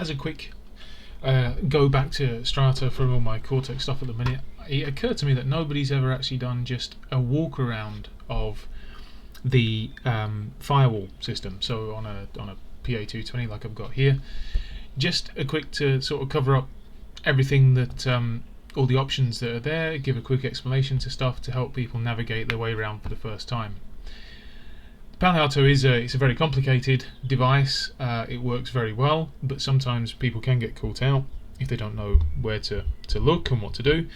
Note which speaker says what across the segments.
Speaker 1: as a quick go back to Strata from all my Cortex stuff at the minute, it occurred to me that nobody's ever actually done just a walk around of the firewall system. So on a Pt.1 like I've got here, just a quick to sort of cover up everything that all the options that are there, give a quick explanation to stuff to help people navigate their way around for the first time. Palo Alto is it's a very complicated device. It works very well, but sometimes people can get caught out if they don't know where to look and what to do,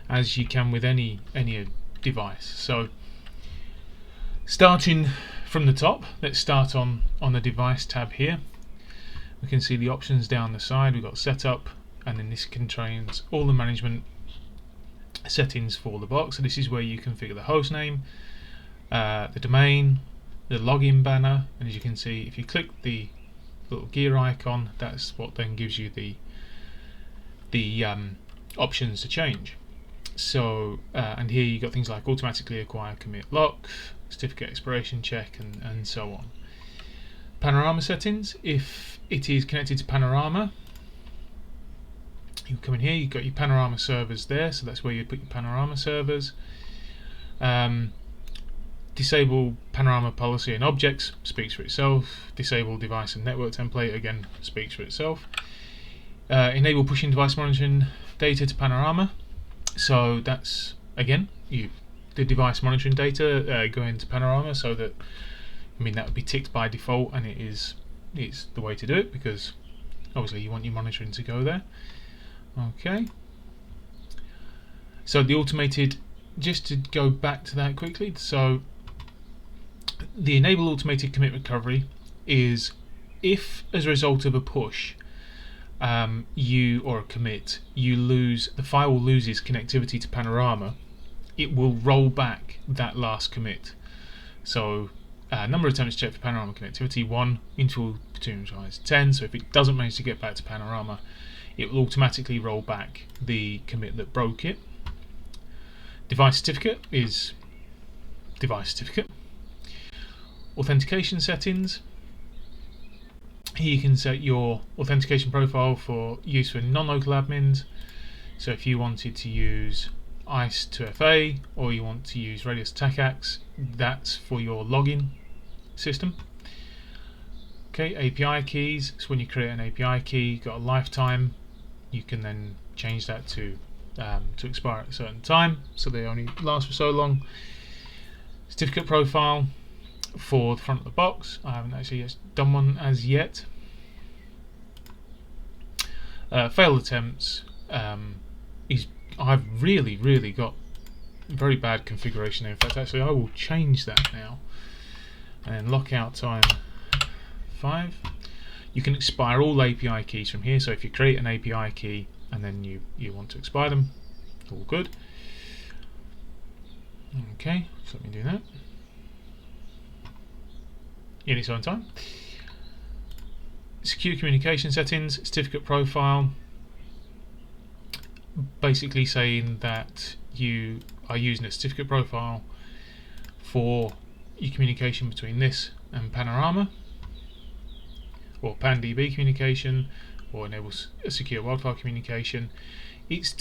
Speaker 1: as you can with any device. So starting from the top, let's start on the device tab here. We can see the options down the side. We've got setup, and then this contains all the management settings for the box. So this is where you configure the host name, the domain, the login banner, and as you can see, if you click the little gear icon, that's what then gives you the options to change. So and here you've got things like automatically acquire commit lock, certificate expiration check, and so on. Panorama settings, if it is connected to Panorama, you come in here, you've got your Panorama servers there, so that's where you put your Panorama servers. Disable Panorama policy and objects, speaks for itself. Disable device and network template, again speaks for itself. Enable pushing device monitoring data to Panorama, so that's again the device monitoring data go into Panorama, so that, I mean, that would be ticked by default, and it's the way to do it, because obviously you want your monitoring to go there. Okay, so the automated, just to go back to that quickly, so the enable automated commit recovery is if as a result of a push or a commit, the firewall loses connectivity to Panorama, it will roll back that last commit. So number of attempts to check for Panorama connectivity, 1, interval between tries 10, so if it doesn't manage to get back to Panorama, it will automatically roll back the commit that broke it. Device certificate is device certificate. Authentication settings, here you can set your authentication profile for use for non-local admins. So if you wanted to use ICE2FA or you want to use Radius TACACS, that's for your login system. Okay, API keys, so when you create an API key, you've got a lifetime, you can then change that to expire at a certain time, so they only last for so long. Certificate profile for the front of the box, I haven't actually done one as yet. Failed attempts, I've really got very bad configuration there. In fact, actually I will change that now. And then lockout time 5. You can expire all API keys from here, so if you create an API key and then you want to expire them, all good. Okay, so let me do that in its own time. Secure communication settings, certificate profile, basically saying that you are using a certificate profile for your communication between this and Panorama, or PanDB communication, or enables a secure WildFire communication. It's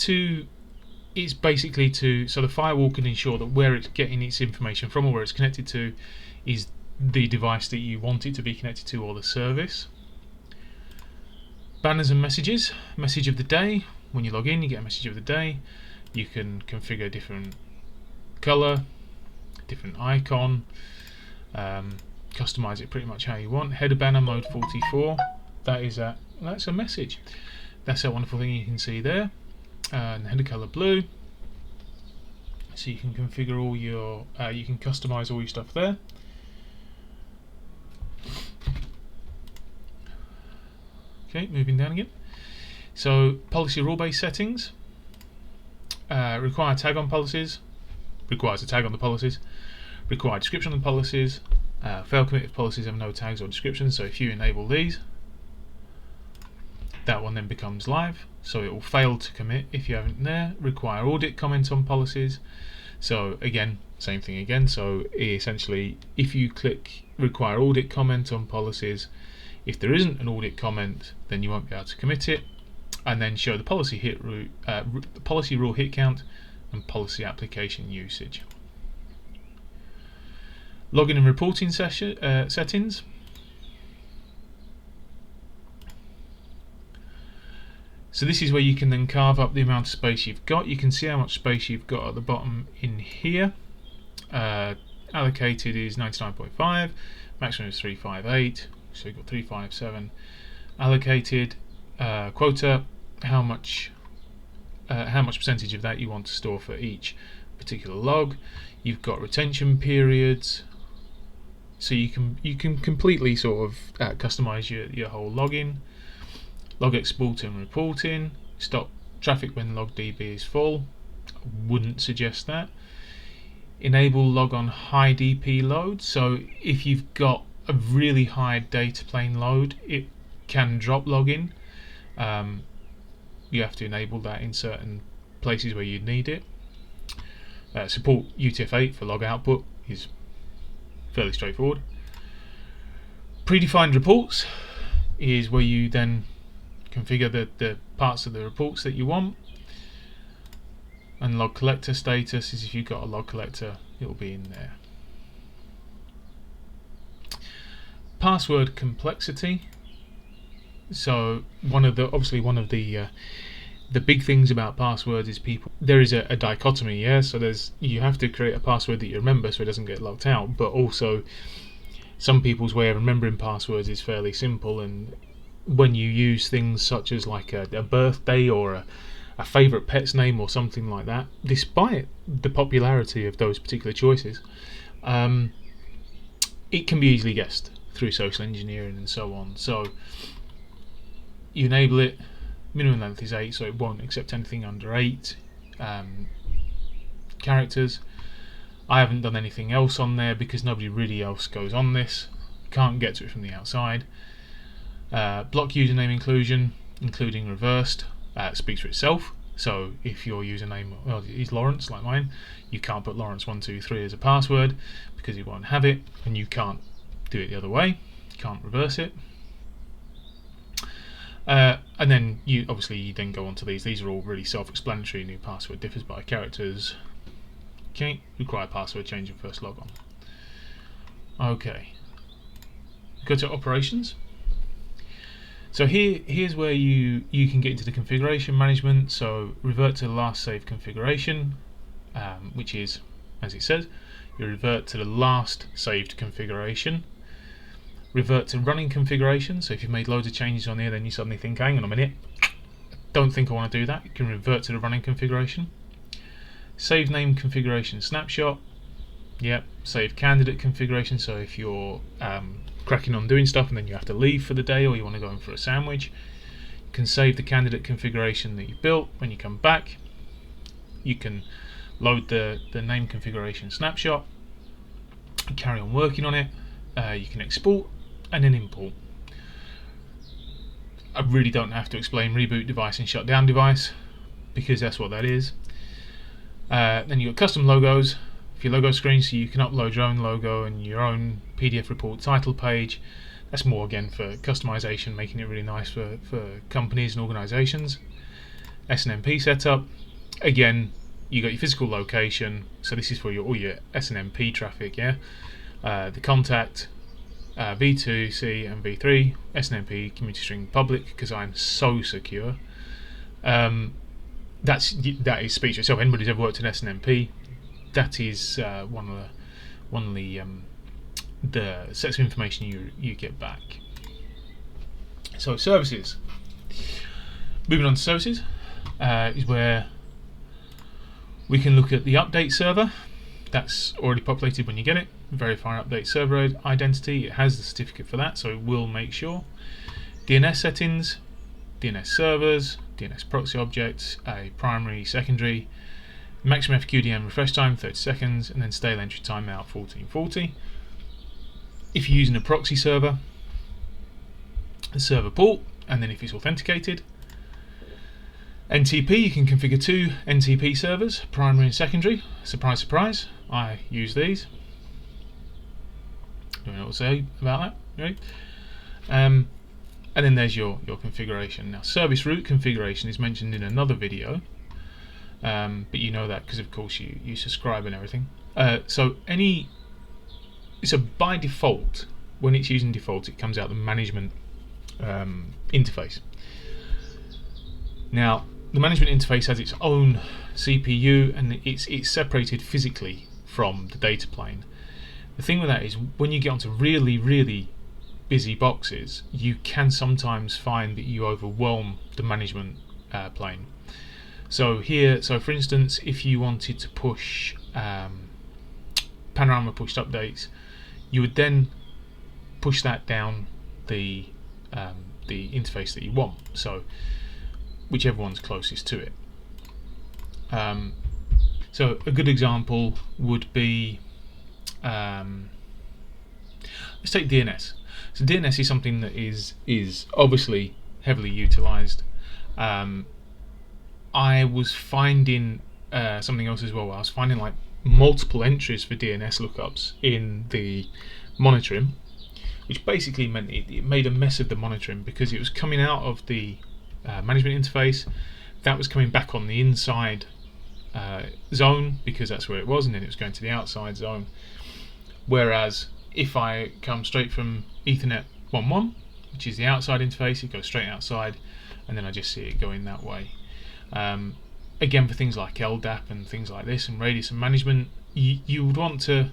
Speaker 1: basically so the firewall can ensure that where it's getting its information from, or where it's connected to, is the device that you want it to be connected to, or the service. Banners and messages. Message of the day. When you log in, you get a message of the day. You can configure a different color, different icon, customize it pretty much how you want. Header banner mode 44. That's a message. That's a wonderful thing you can see there. And header color blue. So you can configure all your, you can customize all your stuff there. Okay, moving down again. So policy rule-based settings. Require tag on policies. Requires a tag on the policies. Require description on the policies. Fail commit if policies have no tags or descriptions. So if you enable these, that one then becomes live. So it will fail to commit if you haven't there. Require audit comment on policies. So again, same thing again. So essentially, if you click require audit comment on policies, If there isn't an audit comment, then you won't be able to commit it, and then show the policy policy rule hit count and policy application usage. Login and reporting settings. So this is where you can then carve up the amount of space you've got. You can see how much space you've got at the bottom in here. Allocated is 99.5, maximum is 358, so you've got 357. Allocated quota, how much percentage of that you want to store for each particular log. You've got retention periods, so you can completely sort of customize your whole login. Log export and reporting. Stop traffic when log DB is full. I wouldn't suggest that. Enable log on high DP load. So if you've got a really high data plane load, it can drop login. You have to enable that in certain places where you need it. Support UTF-8 for log output is fairly straightforward. Predefined reports is where you then configure the parts of the reports that you want. And log collector status is if you've got a log collector, it'll be in there. Password complexity. So obviously one of the big things about passwords is there is a dichotomy, yeah. So you have to create a password that you remember so it doesn't get locked out, but also some people's way of remembering passwords is fairly simple, and when you use things such as like a birthday or a favourite pet's name or something like that, despite the popularity of those particular choices, it can be easily guessed through social engineering and so on. So you enable it, minimum length is 8, so it won't accept anything under 8 characters. I haven't done anything else on there because nobody really else goes on this. Can't get to it from the outside. Block username inclusion, including reversed, speaks for itself. So if your username is Lawrence, like mine, you can't put Lawrence123 as a password because it won't have it, and you can't do it the other way. You can't reverse it. And then you then go on to these. These are all really self-explanatory. New password differs by characters. Okay, require password change in first logon. Okay, go to operations. So here's where you can get into the configuration management. So revert to the last saved configuration, which is, as it says, you revert to the last saved configuration. Revert to running configuration. So if you've made loads of changes on here, then you suddenly think, hang on a minute, don't think I want to do that. You can revert to the running configuration. Save name configuration snapshot. Yep. Save candidate configuration. So if you're cracking on doing stuff and then you have to leave for the day, or you want to go in for a sandwich, you can save the candidate configuration that you built. When you come back, you can load the name configuration snapshot and carry on working on it. You can export and then import. I really don't have to explain reboot device and shutdown device because that's what that is. Then you've got custom logos for your logo screen, so you can upload your own logo and your own PDF report title page. That's more again for customization, making it really nice for companies and organizations. SNMP setup, again, you got your physical location, so this is for all your SNMP traffic, yeah. The contact, v2, C and v3, SNMP community string public, because I'm so secure. That is speech itself. Anybody's ever worked in SNMP, that is one of the sets of information you get back. So services. Moving on to services is where we can look at the update server. That's already populated when you get it. Verify update server identity. It has the certificate for that, so it will make sure. DNS settings, DNS servers, DNS proxy objects, a primary, secondary, maximum FQDM refresh time 30 seconds, and then stale entry timeout 1440. If you're using a proxy server, the server port, and then if it's authenticated. NTP, you can configure 2 NTP servers, primary and secondary. Surprise, surprise, I use these. Don't know what to say about that, right? And then there's your configuration. Now, service route configuration is mentioned in another video, but you know that because of course you subscribe and everything. So by default, when it's using default, it comes out the management interface. Now, the management interface has its own CPU, and it's separated physically from the data plane. The thing with that is, when you get onto really busy boxes, you can sometimes find that you overwhelm the management plane. So for instance, if you wanted to push Panorama pushed updates, you would then push that down the interface that you want. So whichever one's closest to it. So a good example would be, let's take DNS. So DNS is something that is obviously heavily utilized. I was finding something else as well. I was finding like multiple entries for DNS lookups in the monitoring, which basically meant it made a mess of the monitoring, because it was coming out of the management interface, that was coming back on the inside zone because that's where it was, and then it was going to the outside zone. Whereas if I come straight from Ethernet 1.1, which is the outside interface, it goes straight outside, and then I just see it going that way. Again, for things like LDAP and things like this, and radius and management, you would want to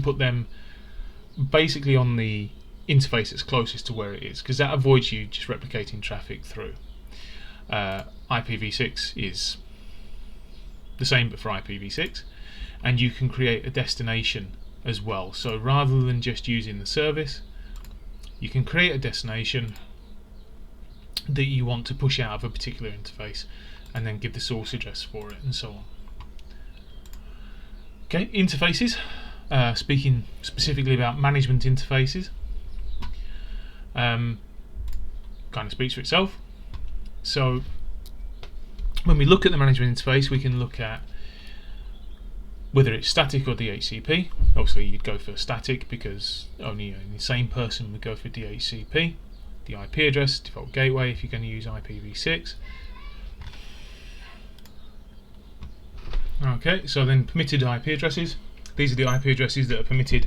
Speaker 1: put them basically on the interface that's closest to where it is, because that avoids you just replicating traffic through. IPv6 is the same but for IPv6, and you can create a destination as well. So rather than just using the service, you can create a destination that you want to push out of a particular interface, and then give the source address for it, and so on. Okay, interfaces. Speaking specifically about management interfaces, kind of speaks for itself. So when we look at the management interface, we can look at whether it's static or DHCP. Obviously you'd go for static because only an insane person would go for DHCP. The IP address, default gateway if you're going to use IPv6. Okay, so then permitted IP addresses. These are the IP addresses that are permitted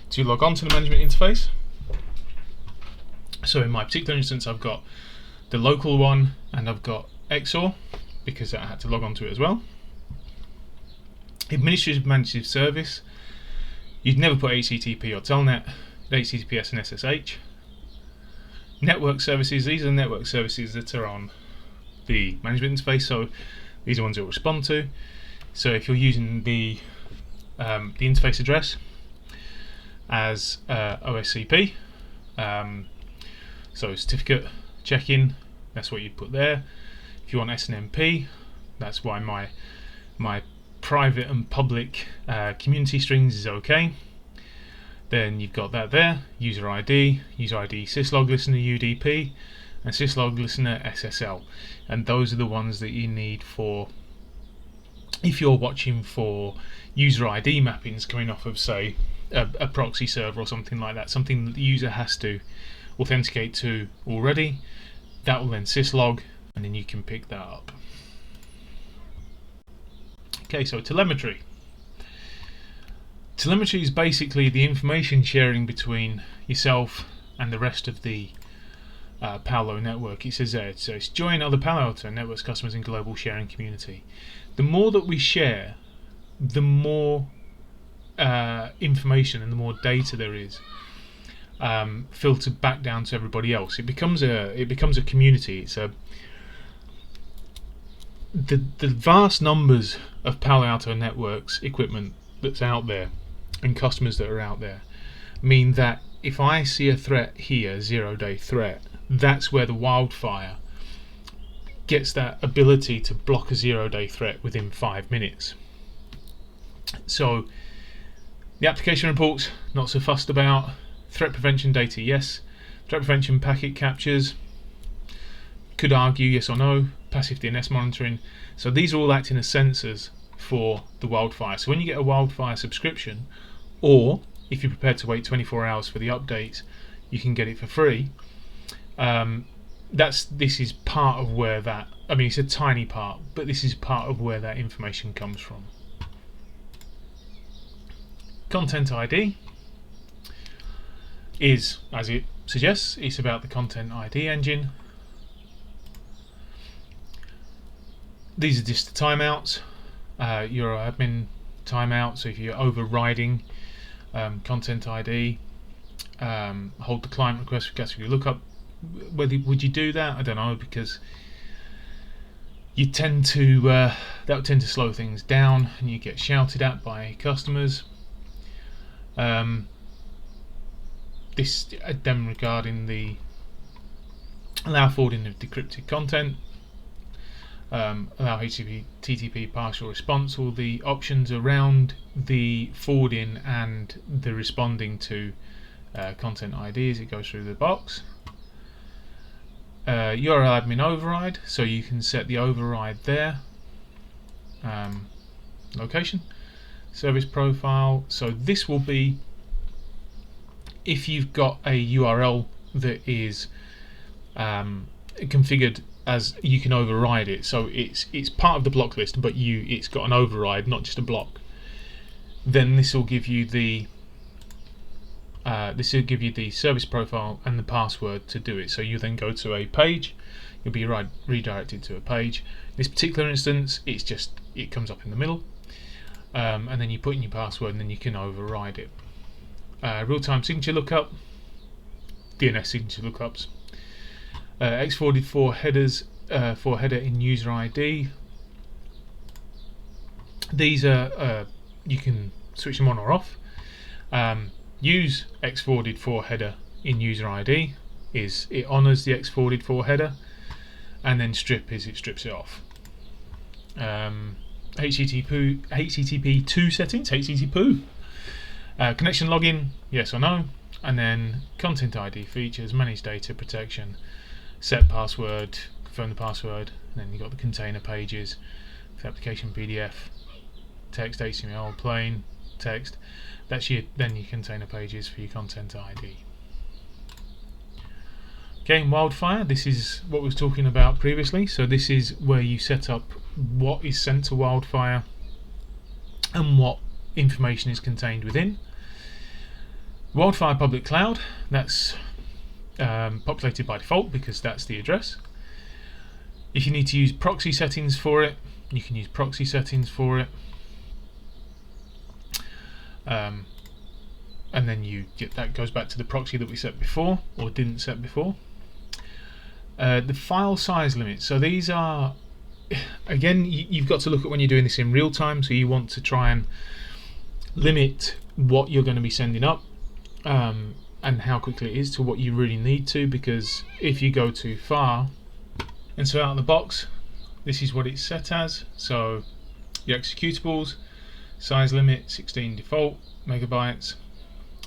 Speaker 1: to log on to the management interface. So in my particular instance, I've got the local one, and I've got XOR because I had to log on to it as well. Administrative managed service, you'd never put HTTP or Telnet, HTTPS and SSH. Network services, these are the network services that are on the management interface, so these are ones it will respond to. So if you're using the interface address as OSCP, so certificate check-in, that's what you'd put there. If you want SNMP, that's why my private and public community strings is okay. Then you've got that there, user ID syslog listener UDP, and syslog listener SSL, and those are the ones that you need for if you're watching for user ID mappings coming off of, say, a proxy server or something like that, something that the user has to authenticate to already. That will then syslog, and then you can pick that up. Okay, so telemetry. Telemetry is basically the information sharing between yourself and the rest of the Palo network. It says there, so it's join other Palo Alto networks customers in global sharing community. The more that we share, the more information and the more data there is filtered back down to everybody else. It becomes a community. It's the vast numbers of Palo Alto networks equipment that's out there and customers that are out there mean that if I see a threat here, 0-day threat, that's where the WildFire gets that ability to block a 0-day threat within 5 minutes. So the application reports, not so fussed about. Threat prevention data, yes. Threat prevention packet captures, could argue yes or no. Passive DNS monitoring. So these are all acting as sensors for the WildFire. So when you get a WildFire subscription, or if you're prepared to wait 24 hours for the updates, you can get it for free. This is part of where that, I mean, it's a tiny part, but this is part of where that information comes from. Content ID is, as it suggests, it's about the Content ID engine. These are just the timeouts, your admin timeout. So if you're overriding Content ID, hold the client request for category lookup. Whether would you do that? I don't know, because you tend to that would tend to slow things down, and you get shouted at by customers. This then regarding the allow forwarding of decrypted content, allow HTTP partial response, all the options around the forwarding and the responding to content ID as it goes through the box. URL admin override, so you can set the override there. Location, service profile, so this will be if you've got a URL that is configured as you can override it, so it's part of the block list, but it's got an override, not just a block. Then this will give you the service profile and the password to do it. So you then go to a page, you'll be redirected to a page. In this particular instance, it comes up in the middle, and then you put in your password, and then you can override it. Real-time signature lookup, DNS signature lookups, X-forwarded for headers, for header in user ID. These are you can switch them on or off. Use X-forwarded for header in user ID is it honours the X-forwarded for header, and then strip is it strips it off. HTTP2 settings, HTTP connection login, yes or no, and then content ID features, manage data protection, set password, confirm the password, and then you've got the container pages, the application PDF, text, HTML, plain text. That's your container pages for your content ID. Okay, in WildFire, this is what we was talking about previously. So this is where you set up what is sent to WildFire and what information is contained within. WildFire public cloud, that's populated by default because that's the address. If you need to use proxy settings for it, you can use proxy settings for it. And then that goes back to the proxy that we set before or didn't set before. The file size limits, so these are, again, you've got to look at when you're doing this in real time, so you want to try and limit what you're going to be sending up and how quickly it is to what you really need to, because if you go too far, and so out of the box this is what it's set as. So your executables size limit 16 default megabytes,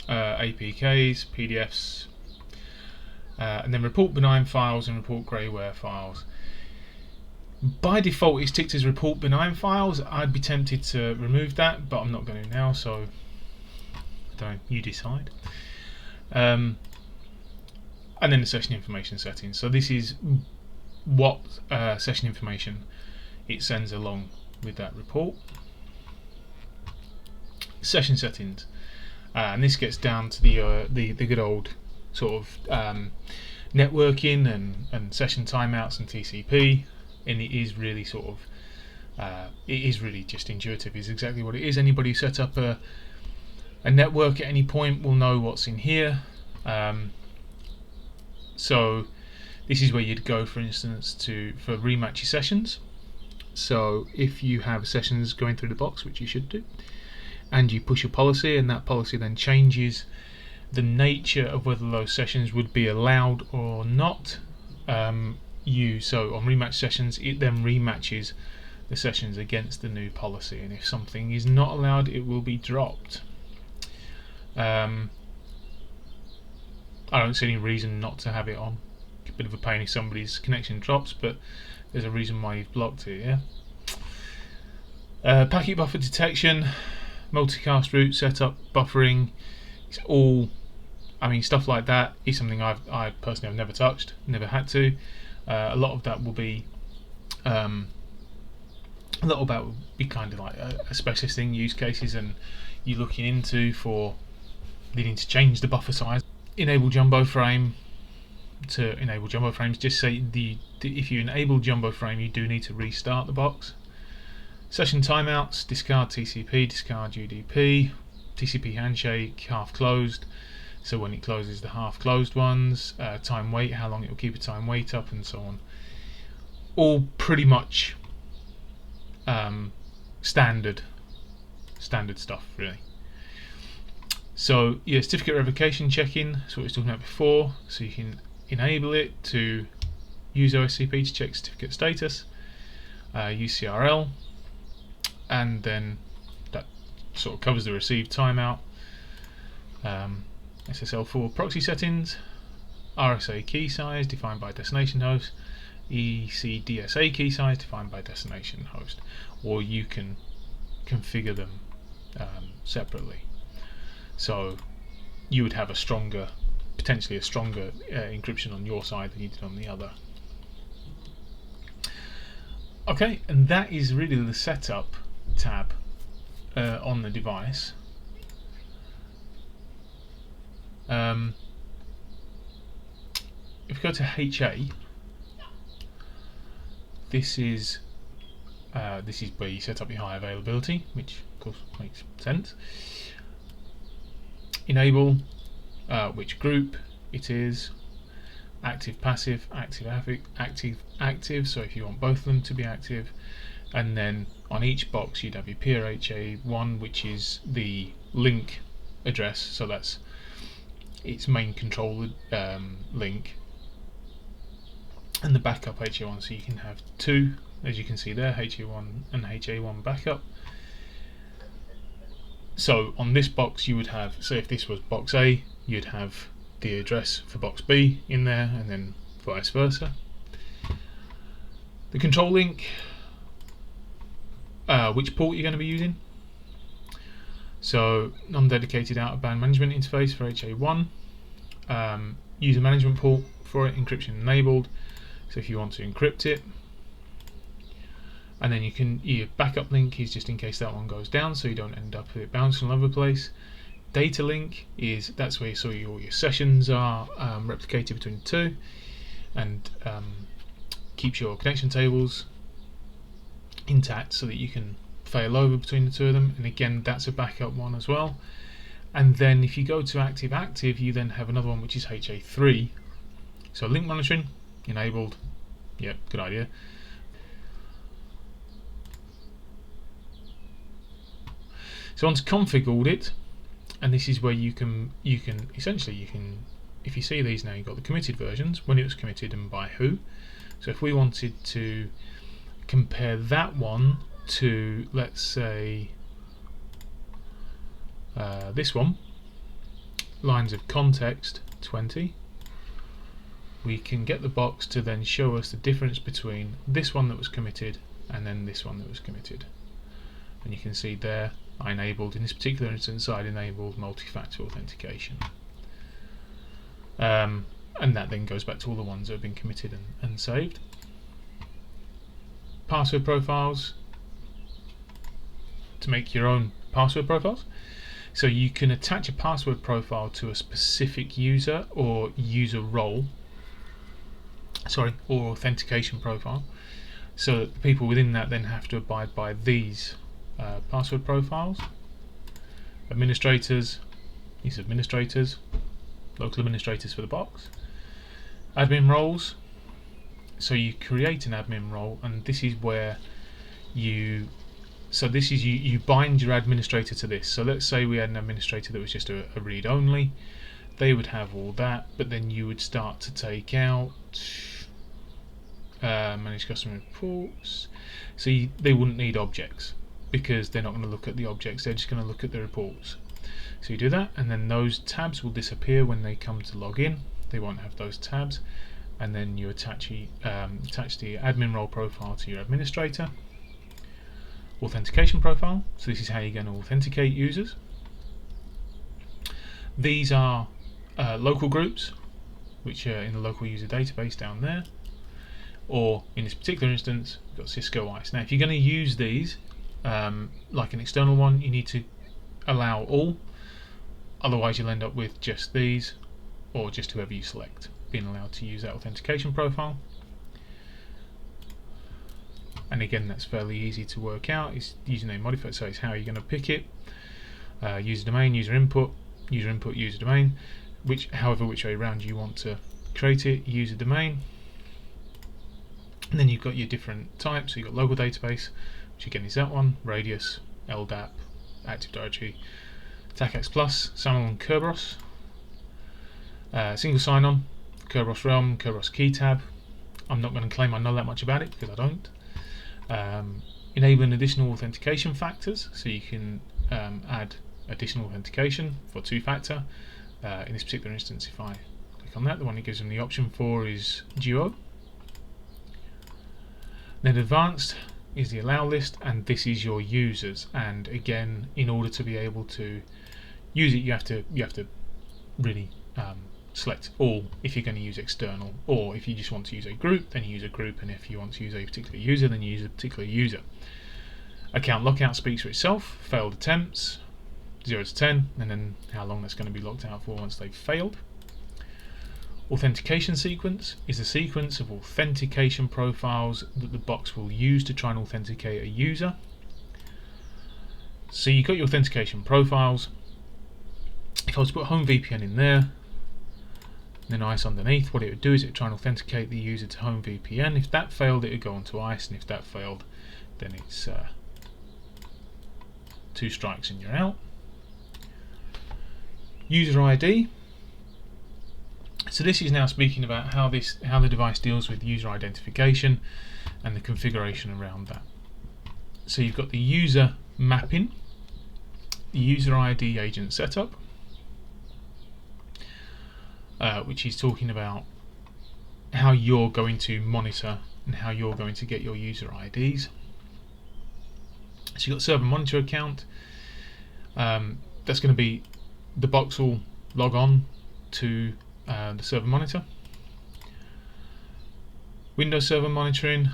Speaker 1: APKs, PDFs, and then report benign files and report greyware files. By default it's ticked as report benign files. I'd be tempted to remove that, but I'm not going to now, so you decide. And then the session information settings. So this is what session information it sends along with that report. Session settings, and this gets down to the good old sort of networking and session timeouts and TCP, and it is really sort of it is really just intuitive. Is exactly what it is. Anybody who set up a network at any point will know what's in here. So this is where you'd go, for instance, for rematch your sessions. So if you have sessions going through the box, which you should do, and you push a policy, and that policy then changes the nature of whether those sessions would be allowed or not, so on rematch sessions it then rematches the sessions against the new policy, and if something is not allowed it will be dropped. I don't see any reason not to have it on. It's a bit of a pain if somebody's connection drops, but there's a reason why you've blocked it, yeah? Packet buffer detection, multicast route setup, buffering, it's all I mean, stuff like that is something I personally have never touched, never had to. A lot of that will be a lot about will be kind of like a specialist thing, use cases, and you looking into for needing to change the buffer size. Enable jumbo frame. To enable jumbo frames, just say if you enable jumbo frame, you do need to restart the box. Session timeouts, discard TCP, discard UDP, TCP handshake, half closed. So when it closes the half closed ones, time wait, how long it will keep a time wait up, and so on. All pretty much standard stuff, really. So yeah, certificate revocation check-in, that's what we were talking about before. So you can enable it to use OSCP to check certificate status, UCRL, and then that sort of covers the received timeout. SSL4 proxy settings, RSA key size defined by destination host, ECDSA key size defined by destination host, or you can configure them separately. So you would have potentially a stronger encryption on your side than you did on the other. Okay, and that is really the setup tab on the device. If we go to HA, this is where you set up your high availability, which of course makes sense. Enable which group it is, active, passive, active, so if you want both of them to be active, and then on each box you'd have your PRHA1, which is the link address, so that's its main controller link, and the backup HA1, so you can have two, as you can see there, HA1 and HA1 backup. So on this box you would have, say if this was box A, you'd have the address for box B in there, and then vice versa. The control link, which port you're going to be using. So non-dedicated out-of-band management interface for HA1, user management port for it, encryption enabled, so if you want to encrypt it. And then your backup link is just in case that one goes down, so you don't end up with it bouncing all over the place. Data link that's where all your sessions are replicated between the two, and keeps your connection tables intact so that you can fail over between the two of them. And again, that's a backup one as well. And then if you go to active, you then have another one which is HA3. So link monitoring enabled. Yep, good idea. So onto config audit, and this is where you can essentially if you see these now, you've got the committed versions, when it was committed and by who. So if we wanted to compare that one to, let's say, this one, lines of context 20, we can get the box to then show us the difference between this one that was committed and then this one that was committed. And you can see there, I enabled, in this particular instance, I'd enabled multi-factor authentication. And that then goes back to all the ones that have been committed and saved. Password profiles, to make your own password profiles. So you can attach a password profile to a specific user or user role, or authentication profile, so that the people within that then have to abide by these password profiles. Administrators, these administrators, local administrators for the box. Admin roles, so you create an admin role, and this is where you bind your administrator to this. So let's say we had an administrator that was just a read only, they would have all that, but then you would start to take out manage customer reports, so they wouldn't need objects, because they're not going to look at the objects, they're just going to look at the reports. So you do that, and then those tabs will disappear when they come to log in, they won't have those tabs, and then you attach the admin role profile to your administrator. Authentication profile, so this is how you're going to authenticate users. These are local groups, which are in the local user database down there, or in this particular instance, we've got Cisco ICE. Now, if you're going to use these, like an external one, you need to allow all, otherwise you'll end up with just these, or just whoever you select being allowed to use that authentication profile. And again, that's fairly easy to work out. It's username modifier, so it's how you're going to pick it. User domain, user input, user domain, which way around you want to create it. User domain, and then you've got your different types. So you've got local database, which again is that one, radius, LDAP, Active Directory, TACAX Plus, SAML and Kerberos. Single sign-on, Kerberos Realm, Kerberos Key Tab. I'm not going to claim I know that much about it because I don't. Enabling additional authentication factors, so you can add additional authentication for two-factor. In this particular instance, if I click on that, the one it gives them the option for is Duo. Then advanced is the allow list, and this is your users. And again, in order to be able to use it, you have to really select all if you're going to use external, or if you just want to use a group, then you use a group, and if you want to use a particular user, then you use a particular user. Account lockout speaks for itself. Failed attempts 0 to 10, and then how long that's going to be locked out for once they've failed. Authentication sequence is a sequence of authentication profiles that the box will use to try and authenticate a user. So you've got your authentication profiles. If I was to put home VPN in there, then ICE underneath, what it would do is it would try and authenticate the user to home VPN. If that failed, it would go on to ICE, and if that failed, then it's 2 strikes and you're out. User ID. So this is now speaking about how the device deals with user identification and the configuration around that. So you've got the user mapping, the user ID agent setup, which is talking about how you're going to monitor and how you're going to get your user IDs. So you've got server monitor account. That's going to be the box will log on to the server monitor. Windows server monitoring,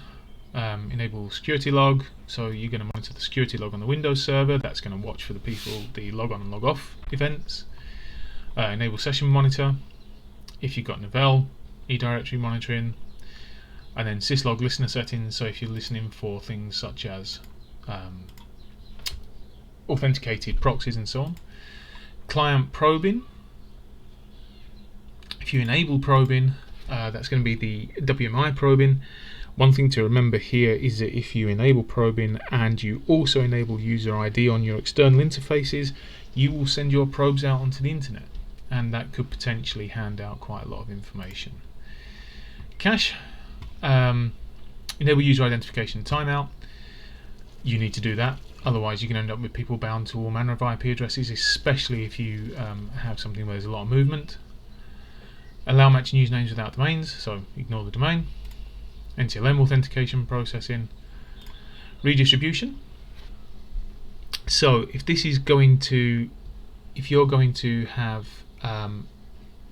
Speaker 1: enable security log, so you're going to monitor the security log on the Windows server. That's going to watch for the log on and log off events. Enable session monitor if you've got Novell, eDirectory monitoring, and then syslog listener settings, so if you're listening for things such as authenticated proxies and so on. Client probing. If you enable probing, that's going to be the WMI probing. One thing to remember here is that if you enable probing and you also enable user ID on your external interfaces, you will send your probes out onto the internet, and that could potentially hand out quite a lot of information. Cache. Enable user identification timeout. You need to do that, otherwise you can end up with people bound to all manner of IP addresses, especially if you have something where there's a lot of movement. Allow matching usernames without domains, so ignore the domain. NTLM authentication processing. Redistribution. So if you're going to have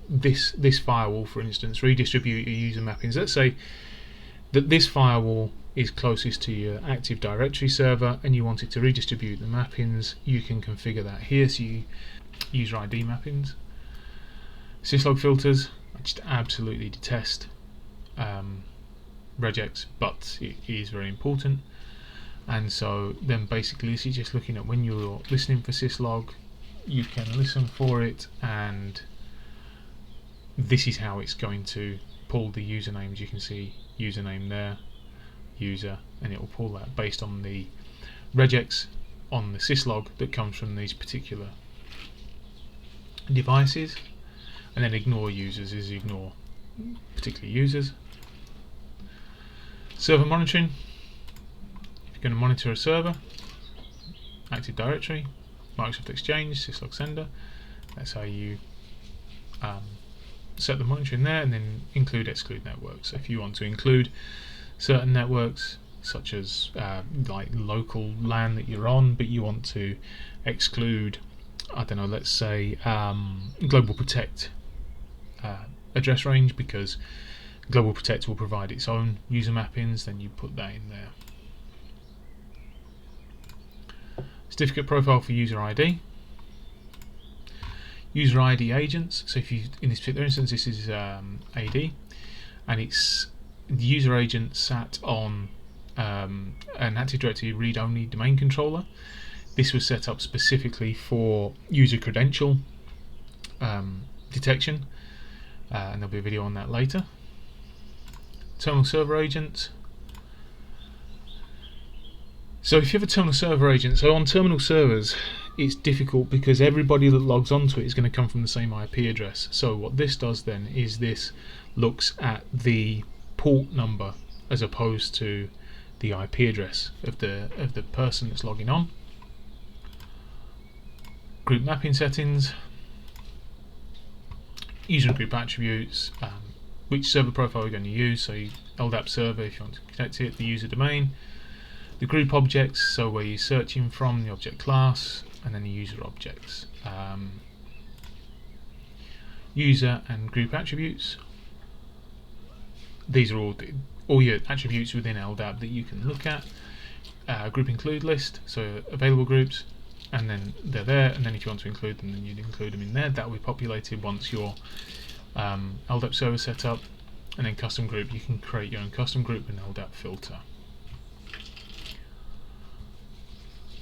Speaker 1: this firewall, for instance, redistribute your user mappings. Let's say that this firewall is closest to your Active Directory server and you want it to redistribute the mappings. You can configure that here, so you user ID mappings. Syslog filters, I just absolutely detest regex, but it is very important. And so then basically this is just looking at when you're listening for syslog, you can listen for it, and this is how it's going to pull the usernames. You can see username there, user, and it will pull that based on the regex on the syslog that comes from these particular devices. And then ignore users is ignore particular users. Server monitoring. If you're going to monitor a server, Active Directory, Microsoft Exchange, syslog sender. That's how you set the monitoring there, and then include exclude networks. So if you want to include certain networks, such as like local LAN that you're on, but you want to exclude, I don't know, let's say Global Protect address range, because Global Protect will provide its own user mappings. Then you put that in there. Certificate profile for user ID. User ID agents. So if you, in this particular instance, this is AD, and it's the user agent sat on an Active Directory read-only domain controller. This was set up specifically for user credential detection, and there'll be a video on that later. Terminal server agent. So if you have a terminal server agent, so on terminal servers it's difficult because everybody that logs onto it is going to come from the same IP address. So what this does then is this looks at the port number as opposed to the IP address of the person that's logging on. Group mapping settings, user and group attributes, which server profile we're going to use, so LDAP server if you want to connect it, the user domain, the group objects, so where you're searching from, the object class, and then the user objects. User and group attributes. These are all your attributes within LDAP that you can look at. Group include list, so available groups, and then they're there, and then if you want to include them, then you'd include them in there. That will be populated once your LDAP server set up. And then custom group, you can create your own custom group and LDAP filter.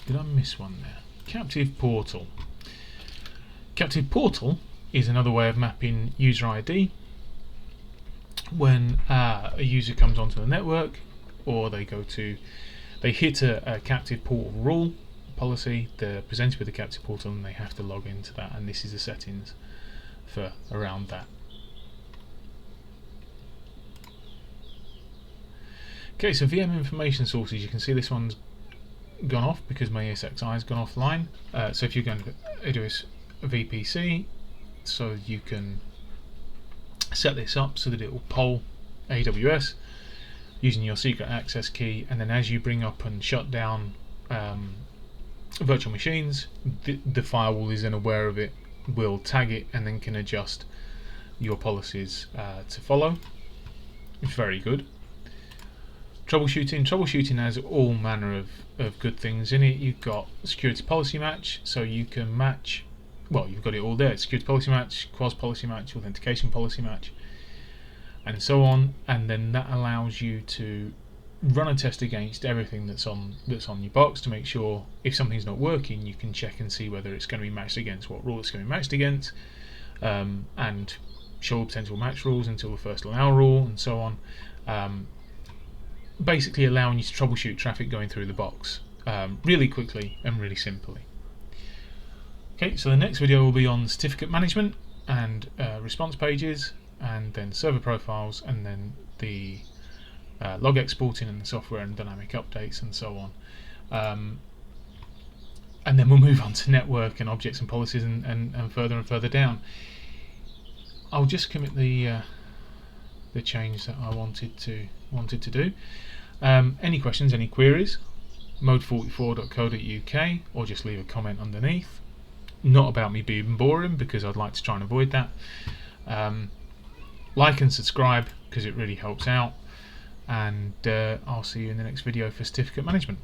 Speaker 1: Did I miss one there? Captive portal. Captive portal is another way of mapping user ID when a user comes onto the network, or they hit a captive portal rule policy. They're presented with a captive portal and they have to log into that, and this is the settings for around that. Okay, so VM information sources, you can see this one's gone off because my ESXi has gone offline. So if you're going to AWS VPC, so you can set this up so that it will poll AWS using your secret access key, and then as you bring up and shut down virtual machines, the firewall is then aware of it, will tag it, and then can adjust your policies to follow. It's very good. Troubleshooting has all manner of good things in it. You've got security policy match, so you can match, well, you've got it all there: security policy match, quasi policy match, authentication policy match, and so on. And then that allows you to run a test against everything that's on your box to make sure if something's not working, you can check and see whether it's going to be matched against what rule it's going to be matched against, and show potential match rules until the first allow rule, and so on. Basically allowing you to troubleshoot traffic going through the box really quickly and really simply. Okay, so the next video will be on certificate management and response pages, and then server profiles, and then the log exporting and the software and dynamic updates and so on. And then we'll move on to network and objects and policies and further down. I'll just commit the change that I wanted to do. Any questions, any queries, mode44.co.uk, or just leave a comment underneath. Not about me being boring, because I'd like to try and avoid that. Like and subscribe because it really helps out, and I'll see you in the next video for certificate management.